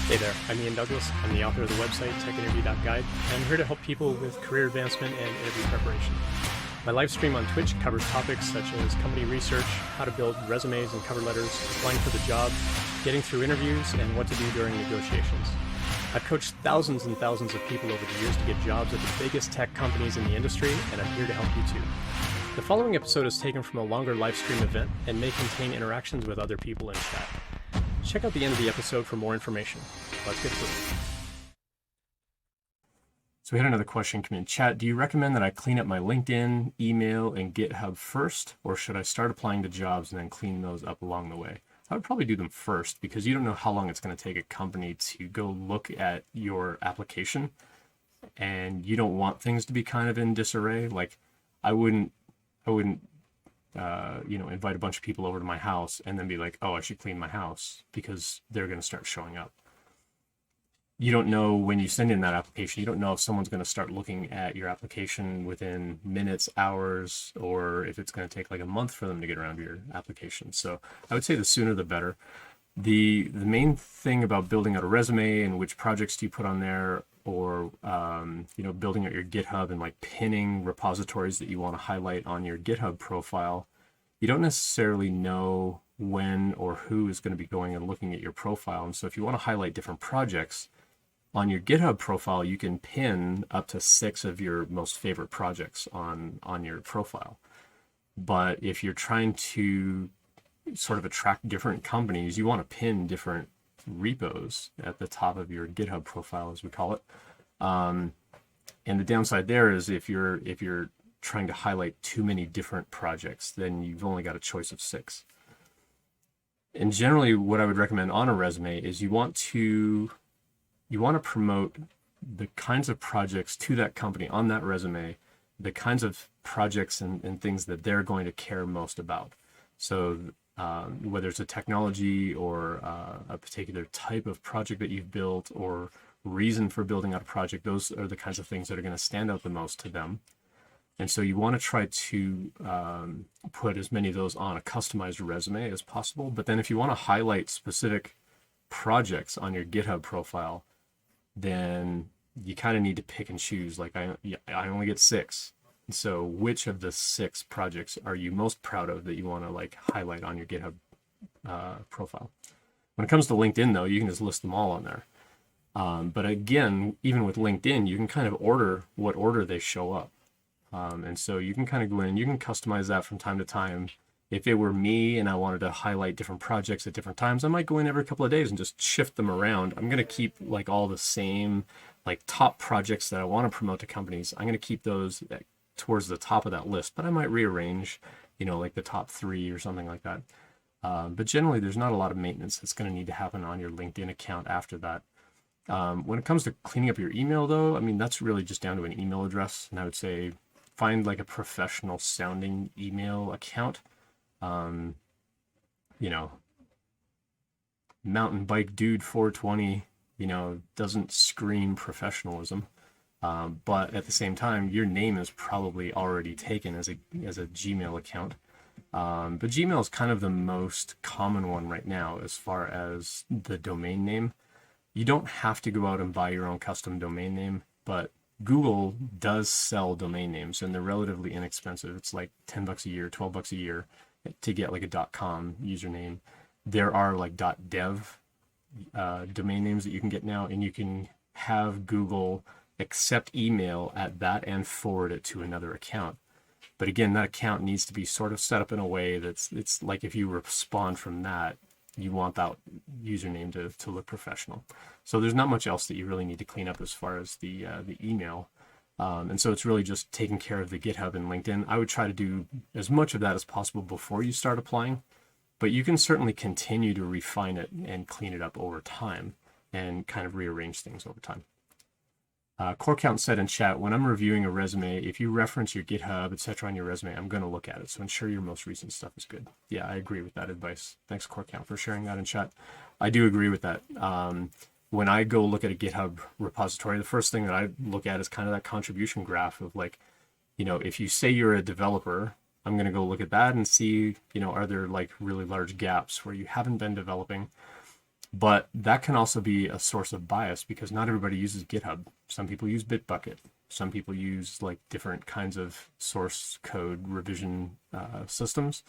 Hey there, I'm Ian Douglas. I'm the author of the website techinterview.guide, and I'm here to help people with career advancement and interview preparation. My live stream on Twitch covers topics such as company research, how to build resumes and cover letters, applying for the job, getting through interviews, and what to do during negotiations. I've coached thousands and thousands of people over the years to get jobs at the biggest tech companies in the industry, and I'm here to help you too. The following episode is taken from a longer live stream event and may contain interactions with other people in chat. Check out the end of the episode for more information. Let's get to it. So we had another question come in chat. Do you recommend that I clean up my LinkedIn, email, and GitHub first, or should I start applying to jobs and then clean those up along the way? I would probably do them first because you don't know how long it's going to take a company to go look at your application, and you don't want things to be kind of in disarray. Like I wouldn't invite a bunch of people over to my house and then be like, oh, I should clean my house, because they're going to start showing up. You don't know when you send in that application, you don't know if someone's going to start looking at your application within minutes, hours, or if it's going to take like a month for them to get around to your application. So I would say the sooner the better. The main thing about building out a resume and which projects do you put on there, or building out your GitHub and like pinning repositories that you want to highlight on your GitHub profile, you don't necessarily know when or who is going to be going and looking at your profile. And so if you want to highlight different projects on your GitHub profile, you can pin up to 6 of your most favorite projects on your profile. But if you're trying to sort of attract different companies, you want to pin different repos at the top of your GitHub profile, as we call it. And the downside there is if you're trying to highlight too many different projects, then you've only got a choice of 6. And generally what I would recommend on a resume is you want to promote the kinds of projects to that company on that resume, the kinds of projects and things that they're going to care most about. So whether it's a technology or a particular type of project that you've built or reason for building out a project, those are the kinds of things that are going to stand out the most to them. And so you want to try to put as many of those on a customized resume as possible. But then if you want to highlight specific projects on your GitHub profile, then you kind of need to pick and choose. Like I only get 6. So which of the 6 projects are you most proud of that you want to like highlight on your GitHub profile? When it comes to LinkedIn, though, you can just list them all on there. But again, even with LinkedIn, you can kind of order what order they show up. And so you can kind of go in, you can customize that from time to time. If it were me and I wanted to highlight different projects at different times, I might go in every couple of days and just shift them around. I'm going to keep like all the same like top projects that I want to promote to companies. I'm going to keep those towards the top of that list, but I might rearrange, like the top 3 or something like that. But generally, there's not a lot of maintenance that's going to need to happen on your LinkedIn account after that. When it comes to cleaning up your email, though, I mean, that's really just down to an email address. And I would say find like a professional sounding email account. Mountain bike dude 420, doesn't scream professionalism. But at the same time, your name is probably already taken as a Gmail account. But Gmail is kind of the most common one right now as far as the domain name. You don't have to go out and buy your own custom domain name, but Google does sell domain names and they're relatively inexpensive. It's like $10 a year, $12 a year to get like a .com username. There are like .dev domain names that you can get now, and you can have Google accept email at that and forward it to another account. But again, that account needs to be sort of set up in a way it's like if you respond from that, you want that username to look professional. So there's not much else that you really need to clean up as far as the email. And so it's really just taking care of the GitHub and LinkedIn. I would try to do as much of that as possible before you start applying, but you can certainly continue to refine it and clean it up over time and kind of rearrange things over time. Core Count said in chat, when I'm reviewing a resume, if you reference your GitHub, etc. on your resume, I'm going to look at it. So ensure your most recent stuff is good. Yeah, I agree with that advice. Thanks, Core Count, for sharing that in chat. I do agree with that. When I go look at a GitHub repository, the first thing that I look at is kind of that contribution graph of like, if you say you're a developer, I'm going to go look at that and see, are there like really large gaps where you haven't been developing? But that can also be a source of bias because not everybody uses GitHub. Some people use Bitbucket. Some people use like different kinds of source code revision systems.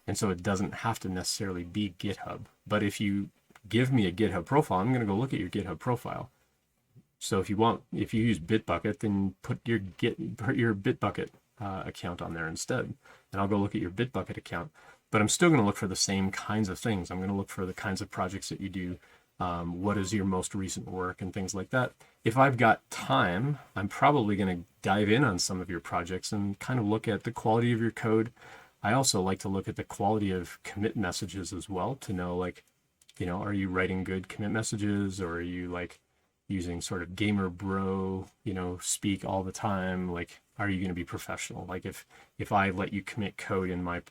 And so it doesn't have to necessarily be GitHub. But if you give me a GitHub profile, I'm going to go look at your GitHub profile. So if you use Bitbucket, then put your Bitbucket account on there instead. And I'll go look at your Bitbucket account. But I'm still going to look for the same kinds of things. I'm going to look for the kinds of projects that you do. What is your most recent work and things like that. If I've got time, I'm probably going to dive in on some of your projects and kind of look at the quality of your code. I also like to look at the quality of commit messages as well to know, like, are you writing good commit messages, or are you like using sort of gamer bro, speak all the time? Like, are you going to be professional? Like if I let you commit code in my,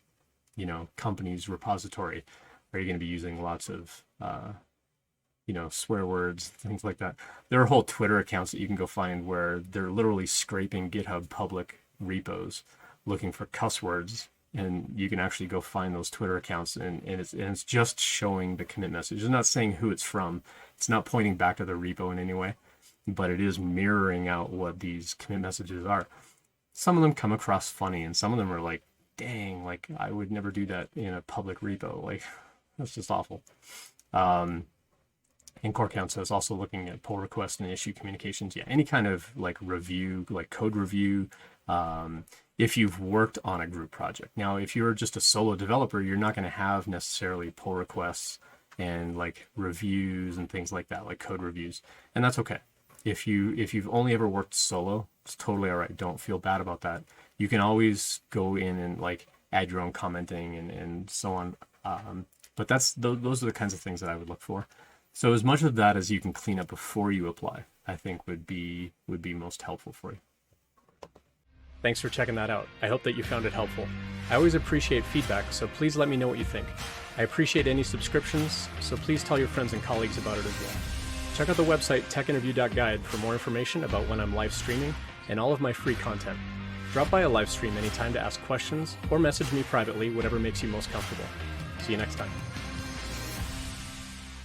company's repository, are you going to be using lots of, swear words, things like that? There are whole Twitter accounts that you can go find where they're literally scraping GitHub public repos looking for cuss words. And you can actually go find those Twitter accounts, and it's just showing the commit message. It's not saying who it's from. It's not pointing back to the repo in any way, but it is mirroring out what these commit messages are. Some of them come across funny, and some of them are like, dang, like I would never do that in a public repo. Like, that's just awful. And Core Count says also looking at pull requests and issue communications. Yeah, any kind of like review, like code review, if you've worked on a group project. Now, if you're just a solo developer, you're not going to have necessarily pull requests and like reviews and things like that, like code reviews. And that's okay. If you've only ever worked solo, it's totally all right. Don't feel bad about that. You can always go in and like add your own commenting and so on. But those are the kinds of things that I would look for. So as much of that as you can clean up before you apply, I think would be most helpful for you. Thanks for checking that out. I hope that you found it helpful. I always appreciate feedback, so please let me know what you think. I appreciate any subscriptions, so please tell your friends and colleagues about it as well. Check out the website techinterview.guide for more information about when I'm live streaming and all of my free content. Drop by a live stream anytime to ask questions or message me privately, whatever makes you most comfortable. See you next time.